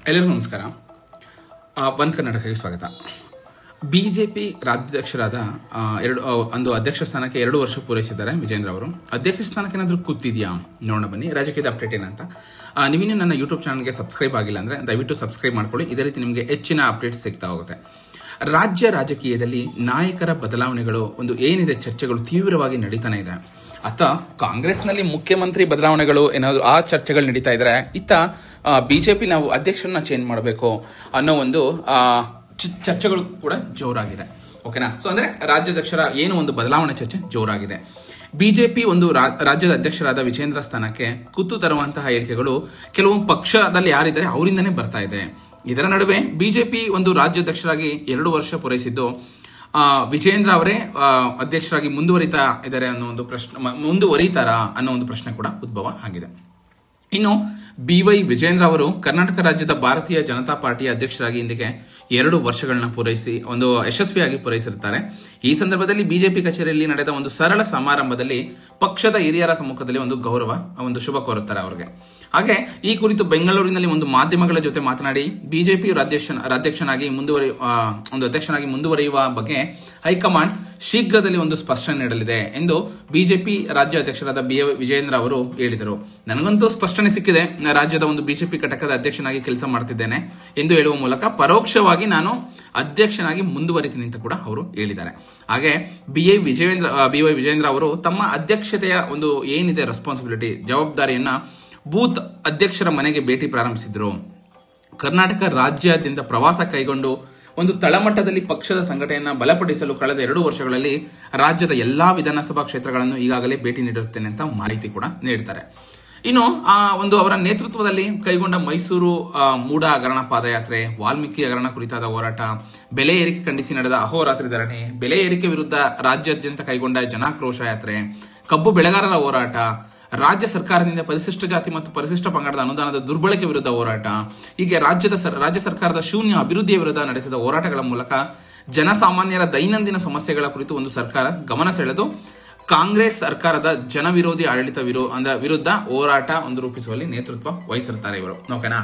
ಎಲ್ಲರಿಗೂ ನಮಸ್ಕಾರ. ಒನ್ ಕರ್ನಾಟಕಕ್ಕೆ ಸ್ವಾಗತ. ಬಿಜೆಪಿ ರಾಜ್ಯಾಧ್ಯಕ್ಷರಾದ ಒಂದು ಅಧ್ಯಕ್ಷ ಸ್ಥಾನಕ್ಕೆ 2 ವರ್ಷ ಪೂರೈಸಿದ್ದಾರೆ ವಿಜೇಂದ್ರ ಅವರು. ಅಧ್ಯಕ್ಷ ಸ್ಥಾನಕ್ಕೆ ಏನಾದರೂ ಕೂತಿದ್ಯಾ ನೋಡೋಣ ಬನ್ನಿ. ರಾಜಕೀಯದ ಅಪ್ಡೇಟ್ ಏನಂತ. ನೀವೇನು ನನ್ನ ಯೂಟ್ಯೂಬ್ ಚಾನಲ್ಗೆ ಸಬ್ಸ್ಕ್ರೈಬ್ ಆಗಿಲ್ಲ ಅಂದರೆ ದಯವಿಟ್ಟು ಸಬ್ಸ್ಕ್ರೈಬ್ ಮಾಡ್ಕೊಳ್ಳಿ. ಇದೇ ರೀತಿ ನಿಮಗೆ ಹೆಚ್ಚಿನ ಅಪ್ಡೇಟ್ಸ್ ಸಿಗ್ತಾ ಹೋಗುತ್ತೆ. ರಾಜ್ಯ ರಾಜಕೀಯದಲ್ಲಿ ನಾಯಕರ ಬದಲಾವಣೆಗಳು ಏನಿದೆ ಚರ್ಚೆಗಳು ತೀವ್ರವಾಗಿ ನಡೀತಾನೆ ಇದೆ. ಅತ್ತ ಕಾಂಗ್ರೆಸ್ನಲ್ಲಿ ಮುಖ್ಯಮಂತ್ರಿ ಬದಲಾವಣೆಗಳು ಏನಾದ್ರು ಆ ಚರ್ಚೆಗಳು ನಡೀತಾ ಇದ್ರೆ, ಇತ್ತ ಬಿಜೆಪಿ ನಾವು ಅಧ್ಯಕ್ಷರನ್ನ ಚೇಂಜ್ ಮಾಡಬೇಕು ಅನ್ನೋ ಚರ್ಚೆಗಳು ಕೂಡ ಜೋರಾಗಿದೆ. ಓಕೆನಾ? ಸೊ ಅಂದ್ರೆ ರಾಜ್ಯಾಧ್ಯಕ್ಷರ ಒಂದು ಬದಲಾವಣೆ ಚರ್ಚೆ ಜೋರಾಗಿದೆ. ಬಿಜೆಪಿ ರಾಜ್ಯದ ಅಧ್ಯಕ್ಷರಾದ ವಿಜೇಂದ್ರ ಸ್ಥಾನಕ್ಕೆ ಕುತ್ತು ತರುವಂತಹ ಹೇಳಿಕೆಗಳು ಕೆಲವು ಪಕ್ಷದಲ್ಲಿ ಯಾರಿದ್ದಾರೆ ಅವರಿಂದನೇ ಬರ್ತಾ ಇದೆ. ಇದರ ನಡುವೆ ಬಿಜೆಪಿ ರಾಜ್ಯಾಧ್ಯಕ್ಷರಾಗಿ 2 ವರ್ಷ ಪೂರೈಸಿದ್ದು ವಿಜೇಂದ್ರ ಅವರೇ ಅಧ್ಯಕ್ಷರಾಗಿ ಮುಂದುವರಿತಾರಾ ಅನ್ನೋ ಒಂದು ಪ್ರಶ್ನೆ ಕೂಡ ಉದ್ಭವ ಆಗಿದೆ. ಇನ್ನು BY ವಿಜೇಂದ್ರ ಅವರು ಕರ್ನಾಟಕ ರಾಜ್ಯದ ಭಾರತೀಯ ಜನತಾ ಪಾರ್ಟಿಯ ಅಧ್ಯಕ್ಷರಾಗಿ ಇಂದಿಗೆ 2 ವರ್ಷಗಳನ್ನ ಪೂರೈಸಿ ಯಶಸ್ವಿಯಾಗಿ ಪೂರೈಸಿರುತ್ತಾರೆ. ಈ ಸಂದರ್ಭದಲ್ಲಿ ಬಿಜೆಪಿ ಕಚೇರಿಯಲ್ಲಿ ನಡೆದ ಸರಳ ಸಮಾರಂಭದಲ್ಲಿ ಪಕ್ಷದ ಹಿರಿಯರ ಸಮ್ಮುಖದಲ್ಲಿ ಗೌರವ ಶುಭ ಕೋರುತ್ತಾರೆ ಅವರಿಗೆ. ಹಾಗೆ ಈ ಕುರಿತು ಬೆಂಗಳೂರಿನಲ್ಲಿ ಮಾಧ್ಯಮಗಳ ಜೊತೆ ಮಾತನಾಡಿ ಬಿಜೆಪಿ ಅಧ್ಯಕ್ಷನಾಗಿ ಮುಂದುವರಿಯುವ ಬಗ್ಗೆ ಹೈಕಮಾಂಡ್ ಶೀಘ್ರದಲ್ಲಿ ಸ್ಪಷ್ಟನೆ ನೀಡಲಿದೆ ಎಂದು ಬಿಜೆಪಿ ರಾಜ್ಯ ಅಧ್ಯಕ್ಷರಾದ BY ವಿಜೇಂದ್ರ ಅವರು ಹೇಳಿದರು. ನನಗಂತೂ ಸ್ಪಷ್ಟನೆ ಸಿಕ್ಕಿದೆ, ರಾಜ್ಯದ ಬಿಜೆಪಿ ಘಟಕದ ಅಧ್ಯಕ್ಷನಾಗಿ ಕೆಲಸ ಮಾಡ್ತಿದ್ದೇನೆ ಎಂದು ಹೇಳುವ ಮೂಲಕ ಪರೋಕ್ಷವಾಗಿ ನಾನು ಅಧ್ಯಕ್ಷನಾಗಿ ಮುಂದುವರಿತೀನಿ ಅಂತ ಕೂಡ ಅವರು ಹೇಳಿದ್ದಾರೆ. ಹಾಗೆ BY ವಿಜೇಂದ್ರ ಅವರು ತಮ್ಮ ಅಧ್ಯಕ್ಷತೆಯ ಏನಿದೆ ರೆಸ್ಪಾನ್ಸಿಬಿಲಿಟಿ ಜವಾಬ್ದಾರಿಯನ್ನ ಬೂತ್ ಅಧ್ಯಕ್ಷರ ಮನೆಗೆ ಭೇಟಿ ಪ್ರಾರಂಭಿಸಿದ್ರು. ಕರ್ನಾಟಕ ರಾಜ್ಯಾದ್ಯಂತ ಪ್ರವಾಸ ಕೈಗೊಂಡು ತಳಮಟ್ಟದಲ್ಲಿ ಪಕ್ಷದ ಸಂಘಟನೆಯನ್ನ ಬಲಪಡಿಸಲು ಕಳೆದ 2 ವರ್ಷಗಳಲ್ಲಿ ರಾಜ್ಯದ ಎಲ್ಲಾ ವಿಧಾನಸಭಾ ಕ್ಷೇತ್ರಗಳನ್ನು ಈಗಾಗಲೇ ಭೇಟಿ ನೀಡಿರುತ್ತೇನೆ ಅಂತ ಮಾಹಿತಿ ಕೂಡ ನೀಡುತ್ತಾರೆ. ಇನ್ನು ಅವರ ನೇತೃತ್ವದಲ್ಲಿ ಕೈಗೊಂಡ ಮೈಸೂರು ಮೂಡ ಹಗರಣ ಪಾದಯಾತ್ರೆ, ವಾಲ್ಮೀಕಿ ಹಗರಣ ಕುರಿತಾದ ಹೋರಾಟ, ಬೆಲೆ ಏರಿಕೆ ಖಂಡಿಸಿ ನಡೆದ ಅಹೋರಾತ್ರಿ ಧರಣಿ, ಬೆಲೆ ಏರಿಕೆ ವಿರುದ್ಧ ರಾಜ್ಯಾದ್ಯಂತ ಕೈಗೊಂಡ ಜನಾಕ್ರೋಶ ಯಾತ್ರೆ, ಕಬ್ಬು ಬೆಳೆಗಾರರ ಹೋರಾಟ, ರಾಜ್ಯ ಸರ್ಕಾರದಿಂದ ಪರಿಶಿಷ್ಟ ಜಾತಿ ಮತ್ತು ಪರಿಶಿಷ್ಟ ಪಂಗಡದ ಅನುದಾನದ ದುರ್ಬಳಕೆ ವಿರುದ್ಧ ಹೋರಾಟ, ಹೀಗೆ ರಾಜ್ಯ ಸರ್ಕಾರದ ಶೂನ್ಯ ಅಭಿವೃದ್ಧಿಯ ವಿರುದ್ಧ ನಡೆಸಿದ ಹೋರಾಟಗಳ ಮೂಲಕ ಜನಸಾಮಾನ್ಯರ ದೈನಂದಿನ ಸಮಸ್ಯೆಗಳ ಕುರಿತು ಸರ್ಕಾರ ಗಮನ ಸೆಳೆದು ಕಾಂಗ್ರೆಸ್ ಸರ್ಕಾರದ ಜನವಿರೋಧಿ ಆಡಳಿತ ವಿರುದ್ಧ ಹೋರಾಟ ರೂಪಿಸುವಲ್ಲಿ ನೇತೃತ್ವ ವಹಿಸಿರುತ್ತಾರೆ ಇವರು. ಓಕೆನಾ?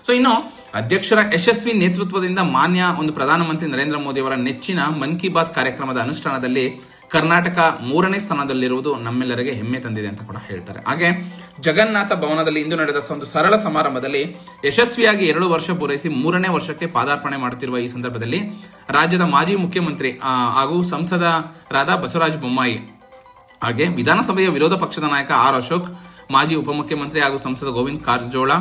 ಸೊ ಇನ್ನು ಅಧ್ಯಕ್ಷರ ಯಶಸ್ವಿ ನೇತೃತ್ವದಿಂದ ಮಾನ್ಯ ಪ್ರಧಾನಮಂತ್ರಿ ನರೇಂದ್ರ ಮೋದಿ ಅವರ ನೆಚ್ಚಿನ ಮನ್ ಕಿ ಬಾತ್ ಕಾರ್ಯಕ್ರಮದ ಅನುಷ್ಠಾನದಲ್ಲಿ ಕರ್ನಾಟಕ 3ನೇ ಸ್ಥಾನದಲ್ಲಿರುವುದು ನಮ್ಮೆಲ್ಲರಿಗೆ ಹೆಮ್ಮೆ ತಂದಿದೆ ಅಂತ ಕೂಡ ಹೇಳ್ತಾರೆ. ಹಾಗೆ ಜಗನ್ನಾಥ ಭವನದಲ್ಲಿ ಇಂದು ನಡೆದ ಸರಳ ಸಮಾರಂಭದಲ್ಲಿ ಯಶಸ್ವಿಯಾಗಿ 2 ವರ್ಷ ಪೂರೈಸಿ 3ನೇ ವರ್ಷಕ್ಕೆ ಪಾದಾರ್ಪಣೆ ಮಾಡುತ್ತಿರುವ ಈ ಸಂದರ್ಭದಲ್ಲಿ ರಾಜ್ಯದ ಮಾಜಿ ಮುಖ್ಯಮಂತ್ರಿ ಹಾಗೂ ಸಂಸದರಾದ ಬಸವರಾಜ ಬೊಮ್ಮಾಯಿ, ಹಾಗೆ ವಿಧಾನಸಭೆಯ ವಿರೋಧ ಪಕ್ಷದ ನಾಯಕ R ಅಶೋಕ್, ಮಾಜಿ ಉಪಮುಖ್ಯಮಂತ್ರಿ ಹಾಗೂ ಸಂಸದ ಗೋವಿಂದ ಕಾರಜೋಳ,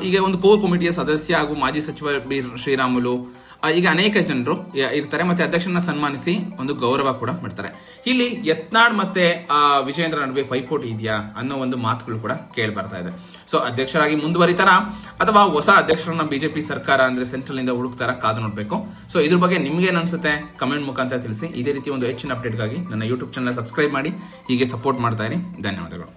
ಹೀಗೆ ಕೋರ್ ಕಮಿಟಿಯ ಸದಸ್ಯ ಹಾಗೂ ಮಾಜಿ ಸಚಿವ ಬಿ ಶ್ರೀರಾಮುಲು, ಈಗ ಅನೇಕ ಜನರು ಇರ್ತಾರೆ. ಮತ್ತೆ ಅಧ್ಯಕ್ಷರನ್ನ ಸನ್ಮಾನಿಸಿ ಗೌರವ ಕೂಡ ಮಾಡ್ತಾರೆ. ಇಲ್ಲಿ ಯತ್ನಾಳ್ ಮತ್ತೆ ವಿಜೇಂದ್ರ ನಡುವೆ ಪೈಪೋಟಿ ಇದೆಯಾ ಅನ್ನೋ ಮಾತುಗಳು ಕೂಡ ಕೇಳಿ ಬರ್ತಾ ಇದೆ. ಸೊ ಅಧ್ಯಕ್ಷರಾಗಿ ಮುಂದುವರಿತಾರ ಅಥವಾ ಹೊಸ ಅಧ್ಯಕ್ಷರನ್ನ ಬಿಜೆಪಿ ಸರ್ಕಾರ ಅಂದ್ರೆ ಸೆಂಟ್ರಲ್ ಇಂದ ಹುಡುಕ್ತಾರ, ಕಾದು ನೋಡ್ಬೇಕು. ಸೊ ಇದ್ರ ಬಗ್ಗೆ ನಿಮ್ಗೆ ಏನ್ ಅನ್ಸುತ್ತೆ ಕಮೆಂಟ್ ಮುಖಾಂತರ ತಿಳಿಸಿ. ಇದೇ ರೀತಿ ಹೆಚ್ಚಿನ ಅಪ್ಡೇಟ್ಗಾಗಿ ನನ್ನ ಯೂಟ್ಯೂಬ್ ಚಾನಲ್ ಸಬ್ಸ್ಕ್ರೈಬ್ ಮಾಡಿ, ಹೀಗೆ ಸಪೋರ್ಟ್ ಮಾಡ್ತಾ ಇರಿ. ಧನ್ಯವಾದಗಳು.